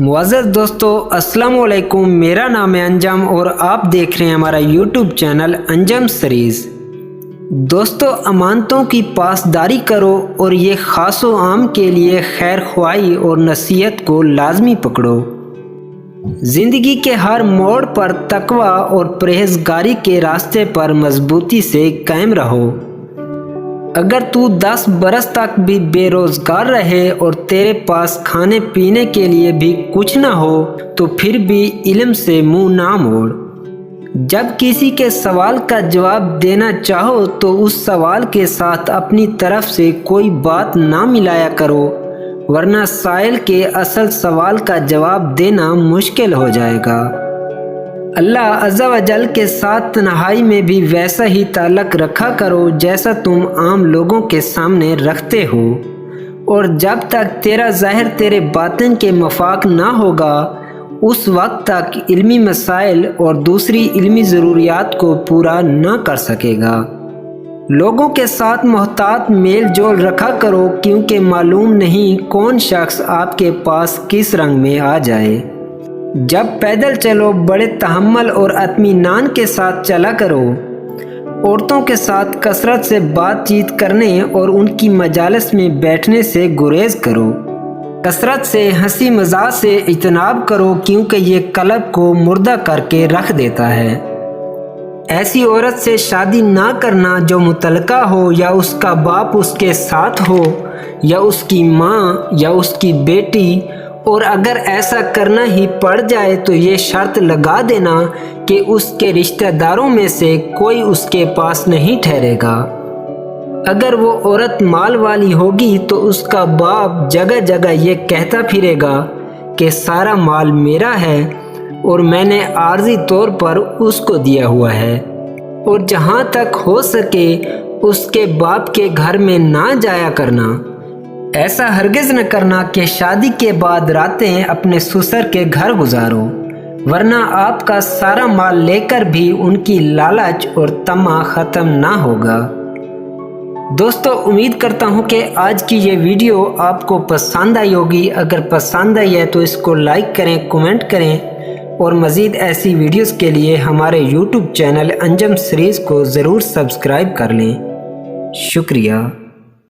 मुअज़्ज़ज़ दोस्तों, अस्सलाम वालेकुम। मेरा नाम है अंजम और आप देख रहे हैं हमारा यूट्यूब चैनल अंजम सीरीज़। दोस्तों, अमानतों की पासदारी करो और ये ख़ास व आम के लिए खैर ख्वाही और नसीहत को लाजमी पकड़ो। ज़िंदगी के हर मोड़ पर तकवा और परहेज़गारी के रास्ते पर मजबूती से कायम रहो। अगर तू 10 बरस तक भी बेरोज़गार रहे और तेरे पास खाने पीने के लिए भी कुछ ना हो तो फिर भी इल्म से मुंह ना मोड़। जब किसी के सवाल का जवाब देना चाहो तो उस सवाल के साथ अपनी तरफ से कोई बात ना मिलाया करो, वरना साइल के असल सवाल का जवाब देना मुश्किल हो जाएगा। अल्लाह अज़्ज़ा व जल के साथ तन्हाई में भी वैसा ही ताल्लुक़ रखा करो जैसा तुम आम लोगों के सामने रखते हो, और जब तक तेरा ज़ाहिर तेरे बातिन के मफाक ना होगा उस वक्त तक इल्मी मसाइल और दूसरी इल्मी ज़रूरियात को पूरा ना कर सकेगा। लोगों के साथ मोहतात मेल जोल रखा करो, क्योंकि मालूम नहीं कौन शख्स आपके पास किस रंग में आ जाए। जब पैदल चलो बड़े तहम्मुल और इत्मीनान के साथ चला करो। औरतों के साथ कसरत से बातचीत करने और उनकी मजालिस में बैठने से गुरेज करो। कसरत से हंसी मजाक से इज्तनाब करो, क्योंकि ये कल्ब को मुर्दा करके रख देता है। ऐसी औरत से शादी ना करना जो मुतलका हो, या उसका बाप उसके साथ हो, या उसकी माँ या उसकी बेटी, और अगर ऐसा करना ही पड़ जाए तो ये शर्त लगा देना कि उसके रिश्तेदारों में से कोई उसके पास नहीं ठहरेगा। अगर वो औरत माल वाली होगी तो उसका बाप जगह जगह ये कहता फिरेगा कि सारा माल मेरा है और मैंने आर्जी तौर पर उसको दिया हुआ है। और जहाँ तक हो सके उसके बाप के घर में ना जाया करना। ऐसा हरगिज़ न करना कि शादी के बाद रातें अपने ससुर के घर गुजारो, वरना आपका सारा माल लेकर भी उनकी लालच और तमा ख़त्म ना होगा। दोस्तों, उम्मीद करता हूँ कि आज की ये वीडियो आपको पसंद आई होगी। अगर पसंद आई है तो इसको लाइक करें, कमेंट करें, और मज़ीद ऐसी वीडियोस के लिए हमारे यूट्यूब चैनल अंजम सीरीज़ को ज़रूर सब्सक्राइब कर लें। शुक्रिया।